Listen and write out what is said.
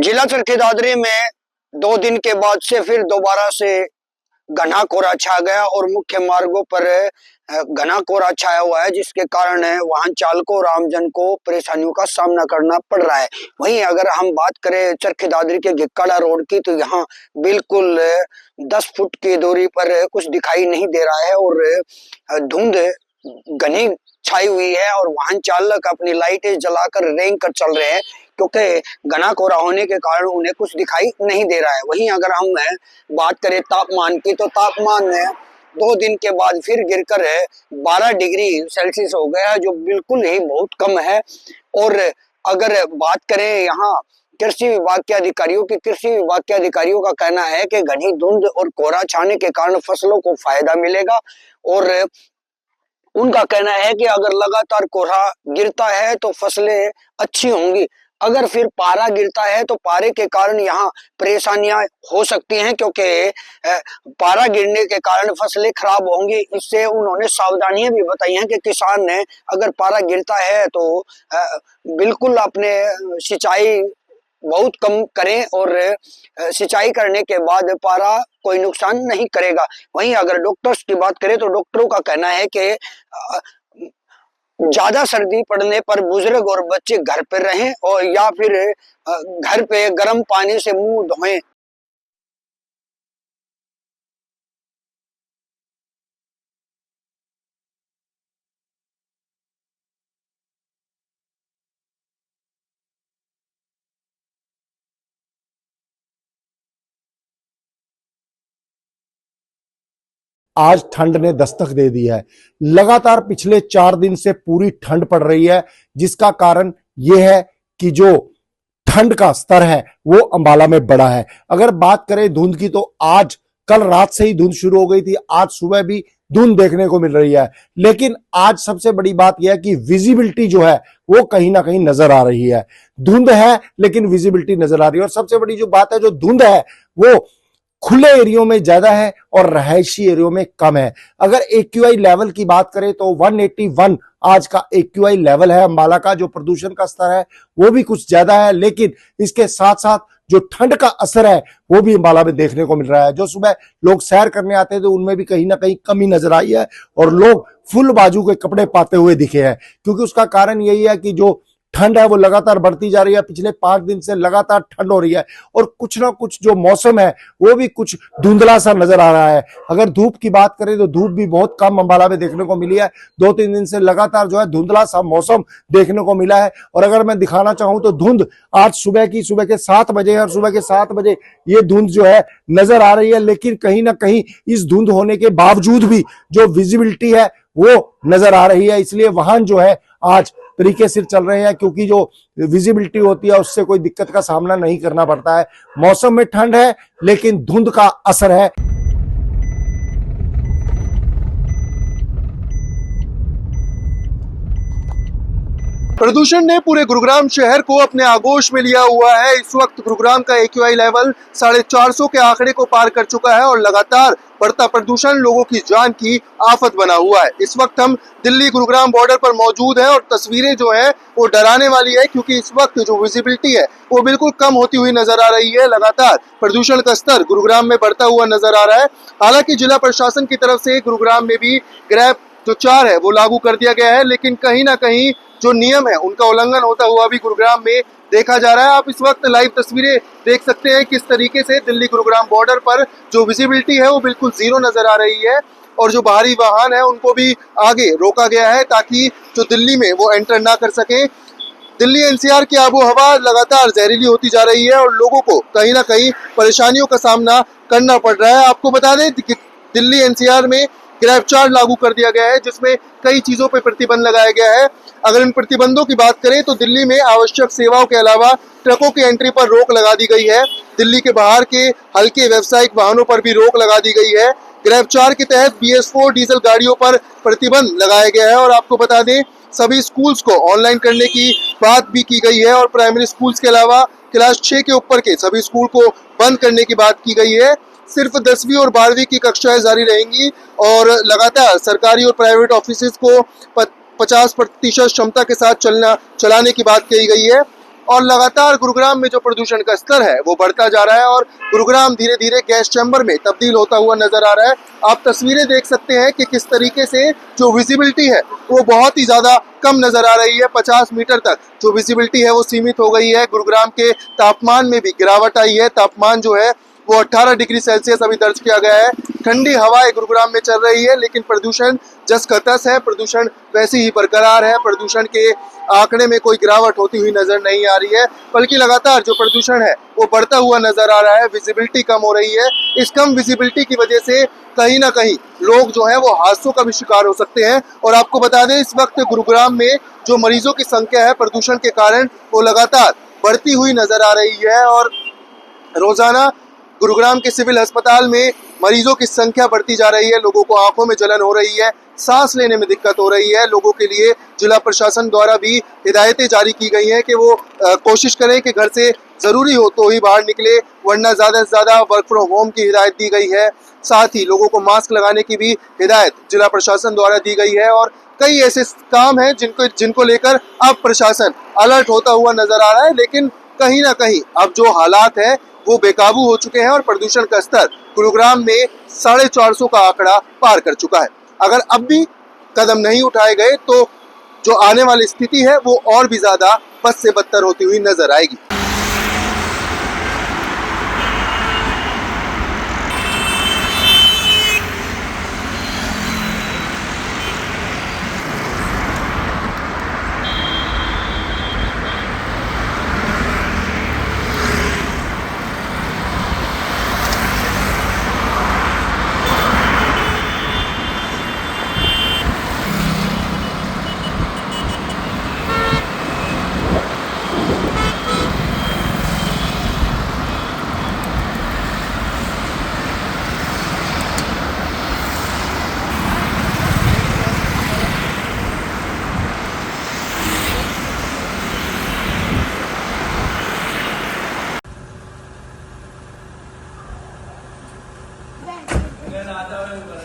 जिला चरखी दादरी में 2 दिन के बाद से फिर दोबारा से घना कोहरा छा गया और मुख्य मार्गों पर घना कोहरा छाया हुआ है, जिसके कारण वाहन चालकों और आमजन को परेशानियों का सामना करना पड़ रहा है। वहीं अगर हम बात करें चरखी दादरी के गिक्काड़ा रोड की, तो यहाँ बिल्कुल 10 फुट की दूरी पर कुछ दिखाई नहीं दे रहा है और धुंध घनी छाई हुई है और वाहन चालक अपनी लाइटें जलाकर रेंग कर चल रहे हैं, क्योंकि घना कोहरा होने के कारण उन्हें कुछ दिखाई नहीं दे रहा है। वहीं अगर हम बात करें तापमान की, तो तापमान 2 दिन के बाद फिर गिरकर 12 डिग्री सेल्सियस हो गया, जो बिल्कुल ही बहुत कम है। और अगर बात करें यहाँ कृषि विभाग के अधिकारियों की, कृषि विभाग के अधिकारियों का कहना है कि घनी धुंध और कोहरा छाने के कारण फसलों को फायदा मिलेगा और उनका कहना है कि अगर लगातार कोहरा गिरता है तो फसलें अच्छी होंगी। अगर फिर पारा गिरता है तो पारे के कारण यहाँ परेशानियां हो सकती हैं, क्योंकि पारा गिरने के कारण फसलें खराब होंगी। इससे उन्होंने सावधानियां भी बताई हैं कि किसान ने अगर पारा गिरता है तो बिल्कुल अपने सिंचाई बहुत कम करें और सिंचाई करने के बाद पारा कोई नुकसान नहीं करेगा। वहीं अगर डॉक्टर्स की बात करें तो डॉक्टरों का कहना है कि ज्यादा सर्दी पड़ने पर बुजुर्ग और बच्चे घर पर रहें और या फिर घर पे गर्म पानी से मुंह धोएं। आज ठंड ने दस्तक दे दी है। लगातार पिछले 4 दिन से पूरी ठंड पड़ रही है, जिसका कारण यह है कि जो ठंड का स्तर है वो अंबाला में बढ़ा है। अगर बात करें धुंध की, तो आज कल रात से ही धुंध शुरू हो गई थी, आज सुबह भी धुंध देखने को मिल रही है। लेकिन आज सबसे बड़ी बात यह है कि विजिबिलिटी जो है वो कहीं ना कहीं नजर आ रही है। धुंध है लेकिन विजिबिलिटी नजर आ रही है। और सबसे बड़ी जो बात है, जो धुंध है वो खुले एरियो में ज्यादा है और रहायशी एरियो में कम है। अगर एक्यूआई लेवल की बात करें तो 181 आज का एक्यूआई लेवल है अंबाला का। जो प्रदूषण का स्तर है वो भी कुछ ज्यादा है, लेकिन इसके साथ साथ जो ठंड का असर है वो भी अंबाला में देखने को मिल रहा है। जो सुबह लोग सैर करने आते हैं तो उनमें भी कहीं ना कहीं कमी नजर आई है और लोग फुल बाजू के कपड़े पाते हुए दिखे हैं, क्योंकि उसका कारण यही है कि जो ठंड है वो लगातार बढ़ती जा रही है। पिछले 5 दिन से लगातार ठंड हो रही है और कुछ ना कुछ जो मौसम है वो भी कुछ धुंधला सा नजर आ रहा है। अगर धूप की बात करें तो धूप भी बहुत कम अंबाला में देखने को मिली है। 2-3 दिन से लगातार जो है धुंधला सा मौसम देखने को मिला है। और अगर मैं दिखाना चाहूं तो धुंध आज सुबह के 7 बजे और सुबह के 7 बजे ये धुंध जो है नजर आ रही है, लेकिन कहीं ना कहीं इस धुंध होने के बावजूद भी जो विजिबिलिटी है वो नजर आ रही है। इसलिए वाहन जो है आज तरीके से चल रहे हैं, क्योंकि जो विजिबिलिटी होती है उससे कोई दिक्कत का सामना नहीं करना पड़ता है। मौसम में ठंड है लेकिन धुंध का असर है। प्रदूषण ने पूरे गुरुग्राम शहर को अपने आगोश में लिया हुआ है। इस वक्त गुरुग्राम का एक्यूआई लेवल 450 के आंकड़े को पार कर चुका है और लगातार बढ़ता प्रदूषण लोगों की जान की आफत बना हुआ है। इस वक्त हम दिल्ली गुरुग्राम बॉर्डर पर मौजूद हैं और तस्वीरें जो है वो डराने वाली है, क्योंकि इस वक्त जो विजिबिलिटी है वो बिल्कुल कम होती हुई नजर आ रही है। लगातार प्रदूषण का स्तर गुरुग्राम में बढ़ता हुआ नजर आ रहा है। हालांकि जिला प्रशासन की तरफ से गुरुग्राम में भी ग्रैब जो 4 है वो लागू कर दिया गया है, लेकिन कहीं ना कहीं जो नियम है उनका उल्लंघन होता हुआ भी गुरुग्राम में देखा जा रहा है। आप इस वक्त लाइव तस्वीरें देख सकते हैं किस तरीके से दिल्ली गुरुग्राम बॉर्डर पर जो विजिबिलिटी है वो बिल्कुल जीरो नजर आ रही है और जो बाहरी वाहन है उनको भी आगे रोका गया है ताकि जो दिल्ली में वो एंटर ना कर सके। दिल्ली एनसीआर की आबो हवा लगातार जहरीली होती जा रही है और लोगों को कहीं ना कहीं परेशानियों का सामना करना पड़ रहा है। आपको बता दें कि दिल्ली एनसीआर में ग्रैब 4 लागू कर दिया गया है, जिसमें कई चीजों पर प्रतिबंध लगाया गया है। अगर इन प्रतिबंधों की बात करें तो दिल्ली में आवश्यक सेवाओं के अलावा ट्रकों की एंट्री पर रोक लगा दी गई है। दिल्ली के बाहर के हल्के व्यावसायिक वाहनों पर भी रोक लगा दी गई है। ग्रैब 4 के तहत BS4 डीजल गाड़ियों पर प्रतिबंध लगाया गया है और आपको बता दें सभी स्कूल्स को ऑनलाइन करने की बात भी की गई है और प्राइमरी स्कूल्स के अलावा क्लास 6 के ऊपर के सभी स्कूल को बंद करने की बात की गई है। सिर्फ 10वीं और 12वीं की कक्षाएं जारी रहेंगी और लगातार सरकारी और प्राइवेट ऑफिसेज को 50% क्षमता के साथ चलाने की बात कही गई है। और लगातार गुरुग्राम में जो प्रदूषण का स्तर है वो बढ़ता जा रहा है और गुरुग्राम धीरे धीरे गैस चैम्बर में तब्दील होता हुआ नजर आ रहा है। आप तस्वीरें देख सकते हैं कि किस तरीके से जो विजिबिलिटी है वो बहुत ही ज्यादा कम नजर आ रही है। 50 मीटर तक जो विजिबिलिटी है वो सीमित हो गई है। गुरुग्राम के तापमान में भी गिरावट आई है। तापमान जो है वो 18 डिग्री सेल्सियस अभी दर्ज किया गया है। ठंडी हवाएं गुरुग्राम में चल रही है, लेकिन प्रदूषण जस का तस है। प्रदूषण वैसे ही बरकरार है। प्रदूषण के आंकड़े में कोई गिरावट होती हुई नजर नहीं आ रही है, बल्कि लगातार जो प्रदूषण है वो बढ़ता हुआ नजर आ रहा है। विजिबिलिटी कम हो रही है। इस कम विजिबिलिटी की वजह से कहीं ना कहीं लोग जो है वो हादसों का भी शिकार हो सकते हैं। और आपको बता दें, इस वक्त गुरुग्राम में जो मरीजों की संख्या है प्रदूषण के कारण वो लगातार बढ़ती हुई नजर आ रही है। और रोजाना गुरुग्राम के सिविल अस्पताल में मरीजों की संख्या बढ़ती जा रही है। लोगों को आंखों में जलन हो रही है, सांस लेने में दिक्कत हो रही है। लोगों के लिए जिला प्रशासन द्वारा भी हिदायतें जारी की गई हैं कि वो कोशिश करें कि घर से जरूरी हो तो ही बाहर निकले, वरना ज्यादा से ज्यादा वर्क फ्रॉम होम की हिदायत दी गई है। साथ ही लोगों को मास्क लगाने की भी हिदायत जिला प्रशासन द्वारा दी गई है। और कई ऐसे काम हैं जिनको लेकर अब प्रशासन अलर्ट होता हुआ नजर आ रहा है, लेकिन कहीं ना कहीं अब जो हालात है वो बेकाबू हो चुके हैं और प्रदूषण का स्तर गुरुग्राम में 450 का आंकड़ा पार कर चुका है। अगर अब भी कदम नहीं उठाए गए तो जो आने वाली स्थिति है वो और भी ज्यादा बद से बदतर होती हुई नजर आएगी। आता